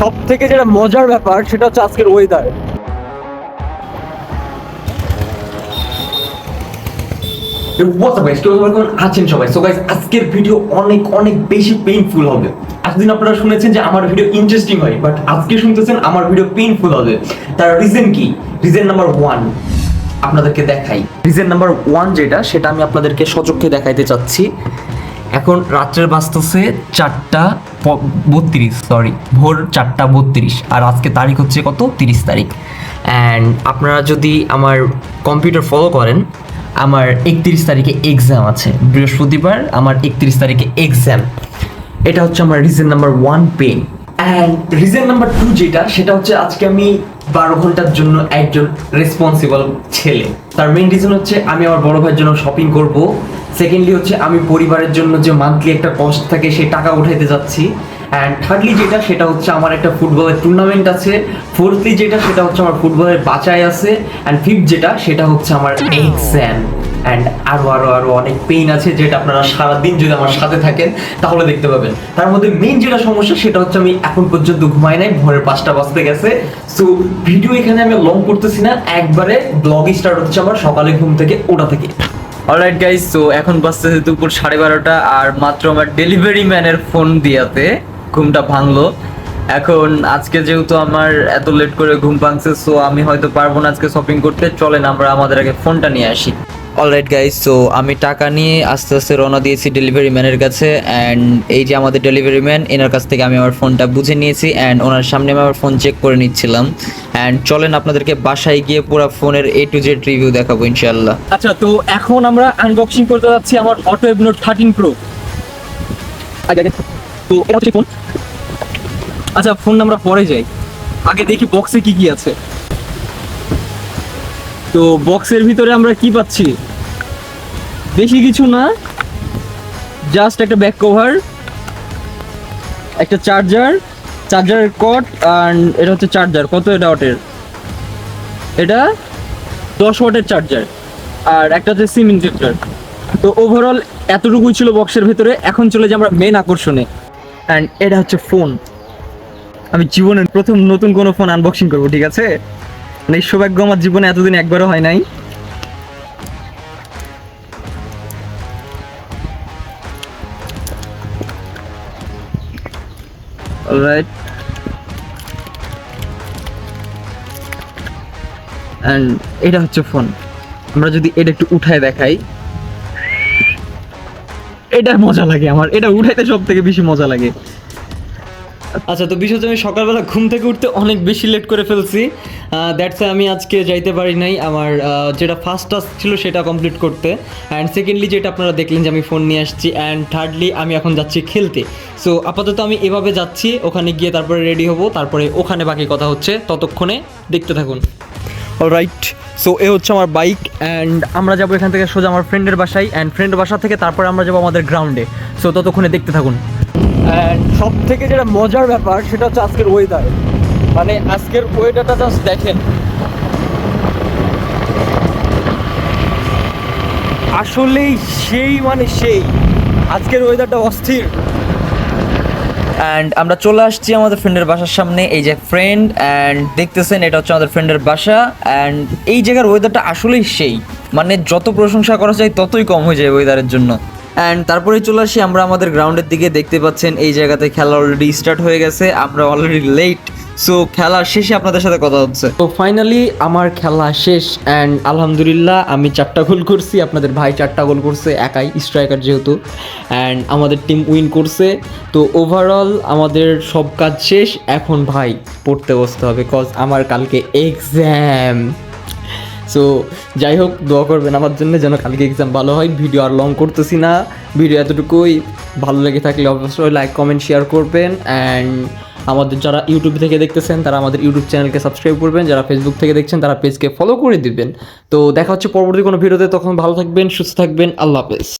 সব থেকে যেটা মজার ব্যাপার সেটা হচ্ছে আজকের ওয়েদার। আছেন সবাই। সো গাইস, আজকের ভিডিও অনেক অনেক বেশি পেইনফুল হবে। এতদিন আপনারা শুনেছেন যে আমার ভিডিও ইন্টারেস্টিং হয়, বাট আজকে শুনতেছেন আমার ভিডিও পেইনফুল হবে। তার রিজন কি? রিজন নাম্বার 1 আপনাদেরকে দেখাই। রিজন নাম্বার 1 যেটা, সেটা আমি আপনাদেরকে সচক্ষে দেখাইতে চাচ্ছি। এখন রাত্রের বাজতেছে 4:32, সরি, ভোর 4:32, আর আজকে তারিখ হচ্ছে কত? 30 তারিখ। অ্যান্ড আপনারা যদি আমার কম্পিউটার ফলো করেন, আমার 31 তারিখে এক্সাম আছে, বৃহস্পতিবার আমার 31 তারিখে এক্সাম। এটা হচ্ছে আমার reason number 1 pain. And reason number 2 যেটা, সেটা হচ্ছে আজকে আমি 12 ঘন্টার জন্য একজন রেসপন্সিবল ছেলে। তার মেইন রিজন হচ্ছে আমি আমার বড় ভাইয়ের জন্য শপিং করব। সেকেন্ডলি হচ্ছে আমি পরিবারের জন্য যে মান্থলি একটা কস্ট থাকে সেই টাকা উঠাইতে যাচ্ছি। অ্যান্ড থার্ডলি যেটা, সেটা হচ্ছে আমার একটা ফুটবলের টুর্নামেন্ট আছে। ফোর্থলি যেটা, সেটা হচ্ছে আমার ফুটবলের বাছাই আছে। অ্যান্ড ফিফথ যেটা, সেটা হচ্ছে আমার এক্সাম। অ্যান্ড আরও আরও আরও অনেক পেইন আছে, যেটা আপনারা সারাদিন যদি আমার সাথে থাকেন তাহলে দেখতে পাবেন। তার মধ্যে মেইন যেটা সমস্যা, সেটা হচ্ছে আমি এখন পর্যন্ত ঘুমাই নাই, ভোরের 5টা বাজতে গেছে। সো ভিডিও এখানে আমি লং করতেছি না, একবারে ব্লগ স্টার্ট হচ্ছে আমার সকালে ঘুম থেকে ওঠা থেকে। অলরাইট গাইস, তো এখন বাজতেছে দুপুর 12:30, আর মাত্র আমার ডেলিভারি ম্যানের ফোন দিয়াতে ঘুমটা ভাঙলো। এখন আজকে যেহেতু আমার এত লেট করে ঘুম ভাঙছে, সো আমি হয়তো পারবো না আজকে শপিং করতে। চলেন আমরা আমাদের আগে ফোনটা নিয়ে আসি। অলরাইট গাইস, সো আমি টাকা নিয়ে আস্তে আস্তে রওনা দিয়েছি ডেলিভারি ম্যানের কাছে। অ্যান্ড এই যে আমাদের ডেলিভারি ম্যান, এনার কাছ থেকে আমি আমার ফোনটা বুঝে নিয়েছি। অ্যান্ড ওনার সামনে আমি আমার ফোন চেক করে নিচ্ছিলাম। অ্যান্ড চলেন আপনাদেরকে বাসায় গিয়ে পুরো ফোনের A to Z রিভিউ দেখাবো ইনশাআল্লাহ। আচ্ছা, তো এখন আমরা আনবক্সিং করতে যাচ্ছি আমার অটো এভ নোট 13 প্রো। তো এটা হচ্ছে ফোন। আচ্ছা, ফোন আমরা পরে যাই, আগে দেখি বক্সে কি কি আছে। তো বক্সের ভিতরে আমরা কি পাচ্ছি? বেশি কিছু না, জাস্ট একটা ব্যাক কভার, একটা চার্জারের কট, আর এটা হচ্ছে চার্জার। কত এটা ওয়াটের? এটা 10 ওয়াটের চার্জার, আর একটা হচ্ছে সিম ইনজেক্টর। তো ওভারঅল এতটুকুই ছিল বক্সের ভিতরে। এখন চলে যাই আমরা মেন আকর্ষণে। অ্যান্ড এটা হচ্ছে ফোন। আমি জীবনের প্রথম নতুন কোনো ফোন আনবক্সিং করবো, ঠিক আছে? মানে এই সৌভাগ্য আমার জীবনে এতদিন একবারও হয় নাই। অলরাইট, অ্যান্ড এটা হচ্ছে ফোন। আমরা যদি এটা একটু উঠায় দেখাই, এটা মজা লাগে আমার, এটা উঠাইতে সব থেকে বেশি মজা লাগে। আচ্ছা, তো বিষয় হচ্ছে আমি সকালবেলা ঘুম থেকে উঠতে অনেক বেশি লেট করে ফেলছি। দ্যাটস আমি আজকে যাইতে পারি নাই আমার যেটা ফার্স্ট টাস্ক ছিল সেটা কমপ্লিট করতে। অ্যান্ড সেকেন্ডলি যেটা আপনারা দেখলেন যে আমি ফোন নিয়ে আসছি। অ্যান্ড থার্ডলি আমি এখন যাচ্ছি খেলতে। সো আপাতত আমি এভাবে যাচ্ছি, ওখানে গিয়ে তারপরে রেডি হব, তারপরে ওখানে বাকি কথা হচ্ছে, ততক্ষণে দেখতে থাকুন। অলরাইট, সো এ হচ্ছে আমার বাইক। অ্যান্ড আমরা যাবো এখান থেকে সোজা আমার ফ্রেন্ডের বাসায়। অ্যান্ড ফ্রেন্ডের বাসা থেকে তারপরে আমরা যাবো আমাদের গ্রাউন্ডে। সো ততক্ষণে দেখতে থাকুন। অ্যান্ড সব থেকে যেটা মজার ব্যাপার সেটা হচ্ছে আজকের ওয়েদার। মানে আজকের ওয়েদারটা জাস্ট দেখেন, আসলেই সেই, মানে সেই আজকের ওয়েদারটা অস্থির। অ্যান্ড আমরা চলে আসছি আমাদের ফ্রেন্ডের বাসার সামনে। এই যে ফ্রেন্ড, অ্যান্ড দেখতেছেন এটা হচ্ছে আমাদের ফ্রেন্ডের বাসা। অ্যান্ড এই জায়গার ওয়েদারটা আসলেই সেই, মানে যত প্রশংসা করা যায় ততই কম হয়ে যায় ওয়েদারের জন্য। অ্যান্ড তারপরে চলে আসি আমরা আমাদের গ্রাউন্ডের দিকে। দেখতে পাচ্ছেন এই জায়গাতে খেলা অলরেডি স্টার্ট হয়ে গেছে, আমরা অলরেডি লেট। সো খেলা শেষে আপনাদের সাথে কথা হচ্ছে। তো ফাইনালি আমার খেলা শেষ। অ্যান্ড আলহামদুলিল্লাহ আমি 4টা গোল করছি, আপনাদের ভাই 4টা গোল করছে একাই, স্ট্রাইকার যেহেতু। অ্যান্ড আমাদের টিম উইন করছে। তো ওভারঅল আমাদের সব কাজ শেষ। এখন ভাই পড়তে বসতে হবে, কজ আমার কালকে এক্সাম। সো যাই হোক, দোয়া করবেন আমার জন্য যেন কালকে এক্সাম ভালো হয়। ভিডিও আর লং করতেছি না, ভিডিও এতটুকুই। ভালো লেগে থাকলে অবশ্যই লাইক কমেন্ট শেয়ার করবেন। অ্যান্ড আমাদের যারা ইউটিউব থেকে দেখতেছেন তারা আমাদের ইউটিউব চ্যানেলকে সাবস্ক্রাইব করবেন, যারা ফেসবুক থেকে দেখছেন তারা পেজকে ফলো করে দিবেন। তো দেখা হচ্ছে পরবর্তী কোনো ভিডিওতে, তখন ভালো থাকবেন, সুস্থ থাকবেন, আল্লাহ হাফেজ।